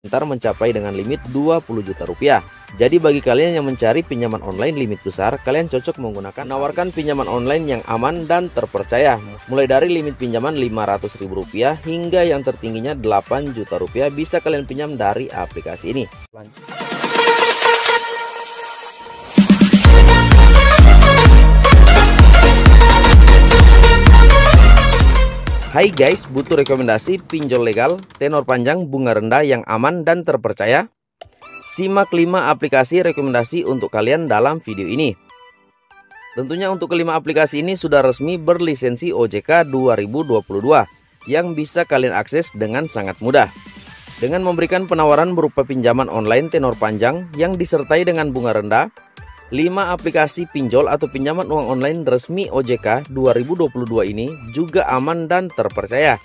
ntar mencapai dengan limit 20 juta rupiah. Jadi bagi kalian yang mencari pinjaman online limit besar, kalian cocok menggunakan menawarkan pinjaman online yang aman dan terpercaya. Mulai dari limit pinjaman Rp500.000 hingga yang tertingginya 8 juta rupiah bisa kalian pinjam dari aplikasi ini. Hai guys, butuh rekomendasi pinjol legal, tenor panjang, bunga rendah yang aman dan terpercaya? Simak 5 aplikasi rekomendasi untuk kalian dalam video ini. Tentunya untuk kelima aplikasi ini sudah resmi berlisensi OJK 2022 yang bisa kalian akses dengan sangat mudah. Dengan memberikan penawaran berupa pinjaman online tenor panjang yang disertai dengan bunga rendah, 5 aplikasi pinjol atau pinjaman uang online resmi OJK 2022 ini juga aman dan terpercaya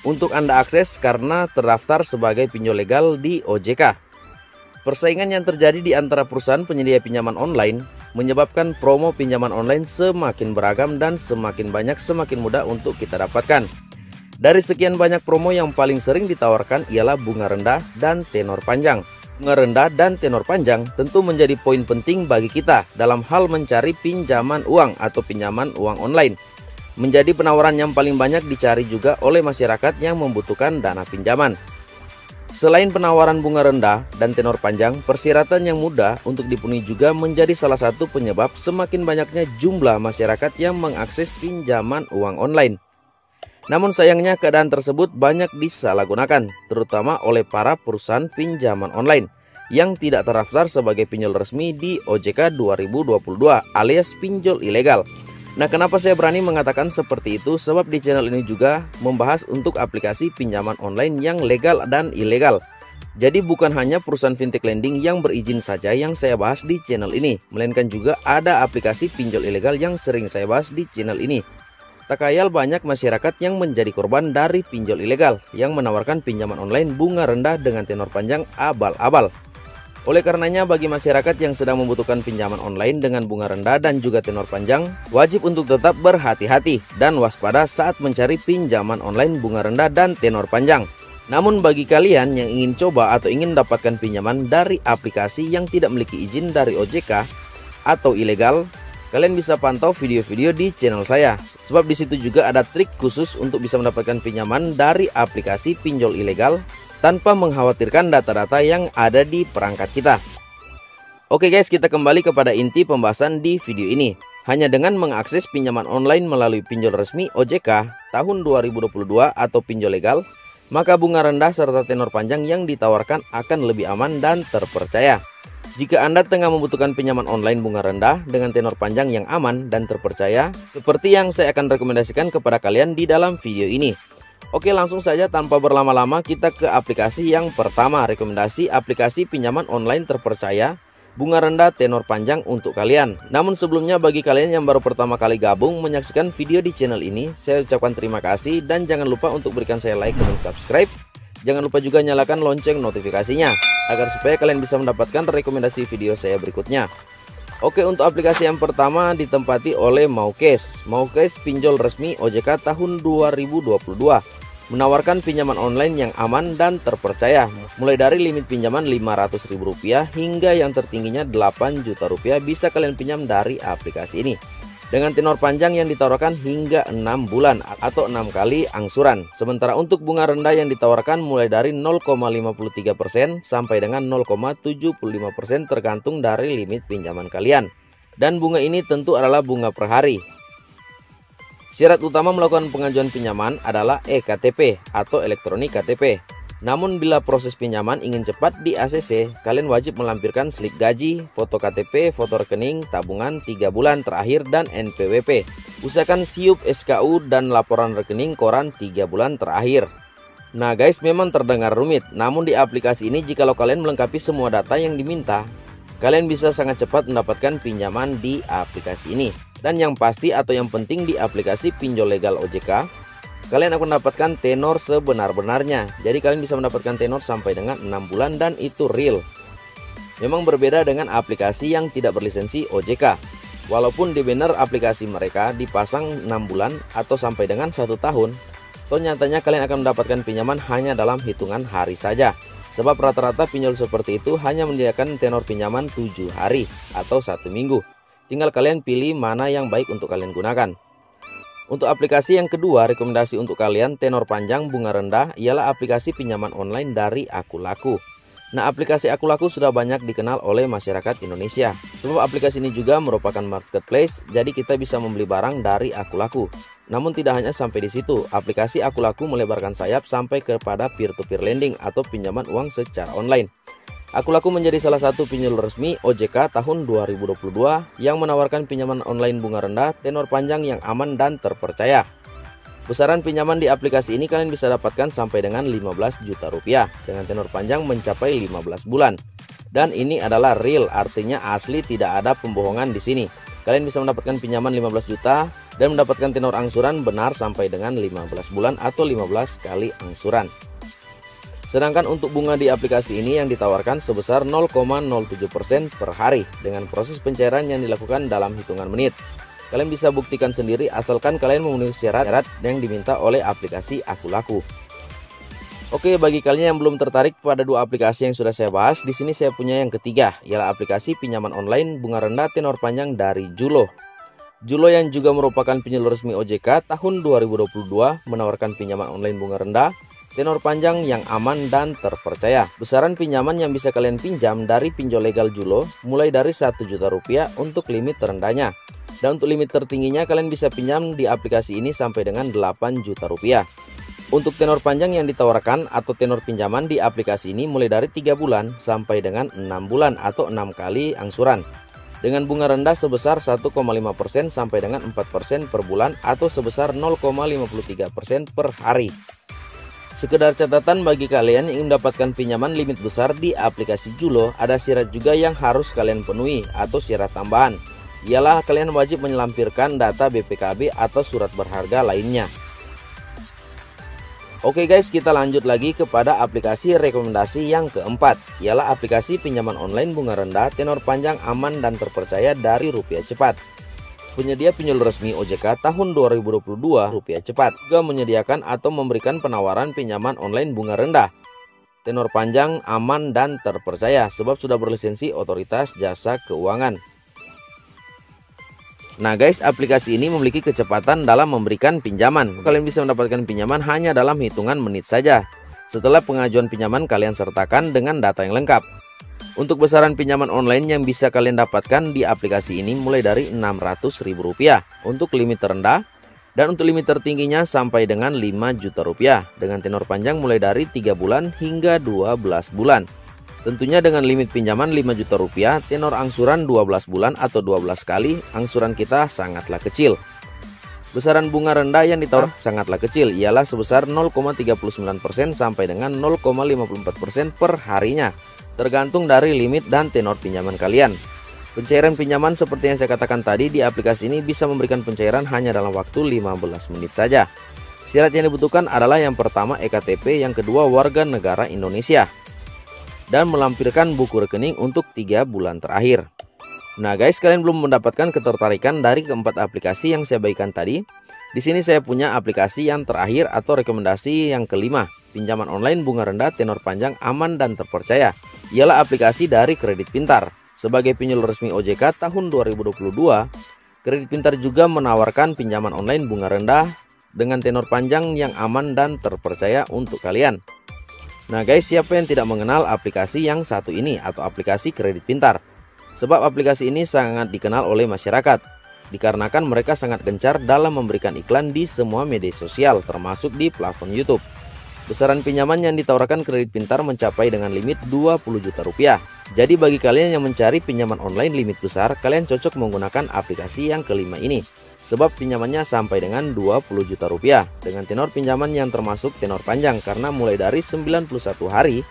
untuk Anda akses karena terdaftar sebagai pinjol legal di OJK. Persaingan yang terjadi di antara perusahaan penyedia pinjaman online menyebabkan promo pinjaman online semakin beragam dan semakin banyak semakin mudah untuk kita dapatkan. Dari sekian banyak promo yang paling sering ditawarkan ialah bunga rendah dan tenor panjang. Bunga rendah dan tenor panjang tentu menjadi poin penting bagi kita dalam hal mencari pinjaman uang atau pinjaman uang online. Menjadi penawaran yang paling banyak dicari juga oleh masyarakat yang membutuhkan dana pinjaman. Selain penawaran bunga rendah dan tenor panjang, persyaratan yang mudah untuk dipenuhi juga menjadi salah satu penyebab semakin banyaknya jumlah masyarakat yang mengakses pinjaman uang online. Namun sayangnya keadaan tersebut banyak disalahgunakan, terutama oleh para perusahaan pinjaman online yang tidak terdaftar sebagai pinjol resmi di OJK 2022 alias pinjol ilegal. Nah, kenapa saya berani mengatakan seperti itu? Sebab di channel ini juga membahas untuk aplikasi pinjaman online yang legal dan ilegal. Jadi bukan hanya perusahaan fintech lending yang berizin saja yang saya bahas di channel ini, melainkan juga ada aplikasi pinjol ilegal yang sering saya bahas di channel ini. Tak khayal banyak masyarakat yang menjadi korban dari pinjol ilegal yang menawarkan pinjaman online bunga rendah dengan tenor panjang abal-abal. Oleh karenanya bagi masyarakat yang sedang membutuhkan pinjaman online dengan bunga rendah dan juga tenor panjang, wajib untuk tetap berhati-hati dan waspada saat mencari pinjaman online bunga rendah dan tenor panjang. Namun bagi kalian yang ingin coba atau ingin mendapatkan pinjaman dari aplikasi yang tidak memiliki izin dari OJK atau ilegal, kalian bisa pantau video-video di channel saya. Sebab di situ juga ada trik khusus untuk bisa mendapatkan pinjaman dari aplikasi pinjol ilegal tanpa mengkhawatirkan data-data yang ada di perangkat kita. Oke guys, kita kembali kepada inti pembahasan di video ini. Hanya dengan mengakses pinjaman online melalui pinjol resmi OJK tahun 2022 atau pinjol legal, maka bunga rendah serta tenor panjang yang ditawarkan akan lebih aman dan terpercaya. Jika Anda tengah membutuhkan pinjaman online bunga rendah dengan tenor panjang yang aman dan terpercaya, seperti yang saya akan rekomendasikan kepada kalian di dalam video ini. Oke, langsung saja tanpa berlama-lama kita ke aplikasi yang pertama. Rekomendasi aplikasi pinjaman online terpercaya bunga rendah tenor panjang untuk kalian. Namun sebelumnya bagi kalian yang baru pertama kali gabung menyaksikan video di channel ini, saya ucapkan terima kasih dan jangan lupa untuk berikan saya like dan subscribe. Jangan lupa juga nyalakan lonceng notifikasinya agar supaya kalian bisa mendapatkan rekomendasi video saya berikutnya. Oke, untuk aplikasi yang pertama ditempati oleh Maucase. Maucase pinjol resmi OJK tahun 2022. Menawarkan pinjaman online yang aman dan terpercaya. Mulai dari limit pinjaman Rp500.000 hingga yang tertingginya 8 juta rupiah bisa kalian pinjam dari aplikasi ini. Dengan tenor panjang yang ditawarkan hingga 6 bulan atau 6 kali angsuran. Sementara untuk bunga rendah yang ditawarkan mulai dari 0,53% sampai dengan 0,75% tergantung dari limit pinjaman kalian. Dan bunga ini tentu adalah bunga per hari. Syarat utama melakukan pengajuan pinjaman adalah eKTP atau elektronik KTP. Namun bila proses pinjaman ingin cepat di ACC, kalian wajib melampirkan slip gaji, foto KTP, foto rekening, tabungan 3 bulan terakhir dan NPWP. Usahakan siup SKU dan laporan rekening koran 3 bulan terakhir. Nah guys, memang terdengar rumit, namun di aplikasi ini jikalau kalian melengkapi semua data yang diminta, kalian bisa sangat cepat mendapatkan pinjaman di aplikasi ini. Dan yang pasti atau yang penting di aplikasi pinjol legal OJK, kalian akan mendapatkan tenor sebenar-benarnya. Jadi kalian bisa mendapatkan tenor sampai dengan 6 bulan dan itu real. Memang berbeda dengan aplikasi yang tidak berlisensi OJK. Walaupun di banner aplikasi mereka dipasang 6 bulan atau sampai dengan 1 tahun, toh nyatanya kalian akan mendapatkan pinjaman hanya dalam hitungan hari saja. Sebab rata-rata pinjol seperti itu hanya menyediakan tenor pinjaman 7 hari atau 1 minggu. Tinggal kalian pilih mana yang baik untuk kalian gunakan. Untuk aplikasi yang kedua, rekomendasi untuk kalian tenor panjang bunga rendah ialah aplikasi pinjaman online dari Akulaku. Nah, aplikasi Akulaku sudah banyak dikenal oleh masyarakat Indonesia. Sebab aplikasi ini juga merupakan marketplace, jadi kita bisa membeli barang dari Akulaku. Namun tidak hanya sampai di situ, aplikasi Akulaku melebarkan sayap sampai kepada peer-to-peer lending atau pinjaman uang secara online. Akulaku menjadi salah satu pinjol resmi OJK tahun 2022 yang menawarkan pinjaman online bunga rendah, tenor panjang yang aman dan terpercaya. Besaran pinjaman di aplikasi ini kalian bisa dapatkan sampai dengan 15 juta rupiah dengan tenor panjang mencapai 15 bulan. Dan ini adalah real, artinya asli, tidak ada pembohongan di sini. Kalian bisa mendapatkan pinjaman 15 juta dan mendapatkan tenor angsuran benar sampai dengan 15 bulan atau 15 kali angsuran. Sedangkan untuk bunga di aplikasi ini yang ditawarkan sebesar 0,07% per hari dengan proses pencairan yang dilakukan dalam hitungan menit. Kalian bisa buktikan sendiri asalkan kalian memenuhi syarat yang diminta oleh aplikasi Akulaku. Oke, bagi kalian yang belum tertarik pada dua aplikasi yang sudah saya bahas, di sini saya punya yang ketiga, ialah aplikasi pinjaman online bunga rendah tenor panjang dari Julo. Julo yang juga merupakan pinjol resmi OJK tahun 2022 menawarkan pinjaman online bunga rendah, tenor panjang yang aman dan terpercaya. Besaran pinjaman yang bisa kalian pinjam dari pinjol legal Julo mulai dari 1 juta rupiah untuk limit terendahnya. Dan untuk limit tertingginya kalian bisa pinjam di aplikasi ini sampai dengan 8 juta rupiah. Untuk tenor panjang yang ditawarkan atau tenor pinjaman di aplikasi ini mulai dari 3 bulan sampai dengan 6 bulan atau 6 kali angsuran. Dengan bunga rendah sebesar 1,5% sampai dengan 4% per bulan atau sebesar 0,53% per hari. Sekedar catatan bagi kalian yang mendapatkan pinjaman limit besar di aplikasi Julo, ada syarat juga yang harus kalian penuhi atau syarat tambahan. Ialah kalian wajib menyelampirkan data BPKB atau surat berharga lainnya. Oke guys, kita lanjut lagi kepada aplikasi rekomendasi yang keempat, ialah aplikasi pinjaman online bunga rendah tenor panjang aman dan terpercaya dari Rupiah Cepat. Penyedia pinjol resmi OJK tahun 2022 Rupiah Cepat juga menyediakan atau memberikan penawaran pinjaman online bunga rendah tenor panjang aman dan terpercaya sebab sudah berlisensi Otoritas Jasa Keuangan. Nah guys, aplikasi ini memiliki kecepatan dalam memberikan pinjaman. Kalian bisa mendapatkan pinjaman hanya dalam hitungan menit saja setelah pengajuan pinjaman kalian sertakan dengan data yang lengkap. Untuk besaran pinjaman online yang bisa kalian dapatkan di aplikasi ini mulai dari Rp600.000 untuk limit terendah dan untuk limit tertingginya sampai dengan 5 juta rupiah dengan tenor panjang mulai dari 3 bulan hingga 12 bulan. Tentunya dengan limit pinjaman 5 juta rupiah, tenor angsuran 12 bulan atau 12 kali, angsuran kita sangatlah kecil. Besaran bunga rendah yang ditawarkan sangatlah kecil, ialah sebesar 0,39% sampai dengan 0,54% per harinya, tergantung dari limit dan tenor pinjaman kalian. Pencairan pinjaman seperti yang saya katakan tadi di aplikasi ini bisa memberikan pencairan hanya dalam waktu 15 menit saja. Syarat yang dibutuhkan adalah yang pertama EKTP, yang kedua warga negara Indonesia, dan melampirkan buku rekening untuk 3 bulan terakhir. Nah guys, kalian belum mendapatkan ketertarikan dari keempat aplikasi yang saya bagikan tadi. Di sini saya punya aplikasi yang terakhir atau rekomendasi yang kelima, pinjaman online bunga rendah tenor panjang aman dan terpercaya. Ialah aplikasi dari Kredit Pintar. Sebagai pinjol resmi OJK tahun 2022, Kredit Pintar juga menawarkan pinjaman online bunga rendah dengan tenor panjang yang aman dan terpercaya untuk kalian. Nah guys, siapa yang tidak mengenal aplikasi yang satu ini atau aplikasi Kredit Pintar? Sebab aplikasi ini sangat dikenal oleh masyarakat, dikarenakan mereka sangat gencar dalam memberikan iklan di semua media sosial termasuk di platform YouTube. Besaran pinjaman yang ditawarkan Kredit Pintar mencapai dengan limit 20 juta rupiah. Jadi bagi kalian yang mencari pinjaman online limit besar, kalian cocok menggunakan aplikasi yang kelima ini. Sebab pinjamannya sampai dengan 20 juta rupiah dengan tenor pinjaman yang termasuk tenor panjang karena mulai dari 91 hari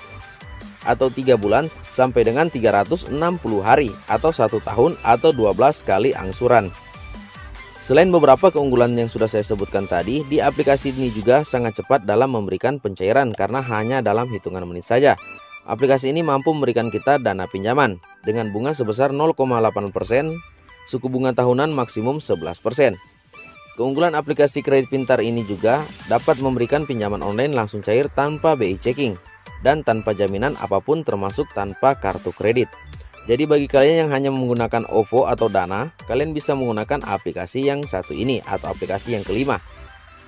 atau 3 bulan sampai dengan 360 hari atau 1 tahun atau 12 kali angsuran. Selain beberapa keunggulan yang sudah saya sebutkan tadi, di aplikasi ini juga sangat cepat dalam memberikan pencairan karena hanya dalam hitungan menit saja. Aplikasi ini mampu memberikan kita dana pinjaman dengan bunga sebesar 0,8%, suku bunga tahunan maksimum 11%. Keunggulan aplikasi Kredit Pintar ini juga dapat memberikan pinjaman online langsung cair tanpa BI checking. dan tanpa jaminan apapun termasuk tanpa kartu kredit. Jadi bagi kalian yang hanya menggunakan OVO atau Dana, kalian bisa menggunakan aplikasi yang satu ini atau aplikasi yang kelima.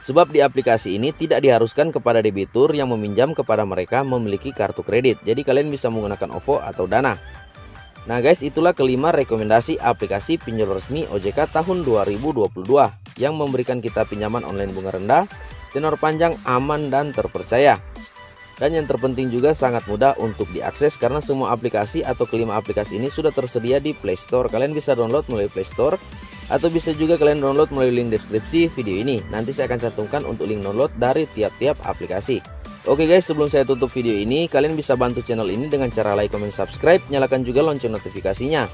Sebab di aplikasi ini tidak diharuskan kepada debitur yang meminjam kepada mereka memiliki kartu kredit. Jadi kalian bisa menggunakan OVO atau Dana. Nah guys, itulah kelima rekomendasi aplikasi pinjol resmi OJK tahun 2022 yang memberikan kita pinjaman online bunga rendah, tenor panjang, aman dan terpercaya. Dan yang terpenting juga sangat mudah untuk diakses karena semua aplikasi atau kelima aplikasi ini sudah tersedia di Play Store. Kalian bisa download melalui Play Store atau bisa juga kalian download melalui link deskripsi video ini. Nanti saya akan cantumkan untuk link download dari tiap-tiap aplikasi. Oke guys, sebelum saya tutup video ini, kalian bisa bantu channel ini dengan cara like, comment, subscribe, nyalakan juga lonceng notifikasinya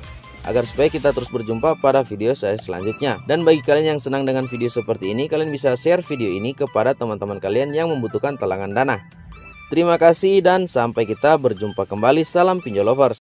agar supaya kita terus berjumpa pada video saya selanjutnya. Dan bagi kalian yang senang dengan video seperti ini, kalian bisa share video ini kepada teman-teman kalian yang membutuhkan talangan dana. Terima kasih dan sampai kita berjumpa kembali. Salam pinjol lovers.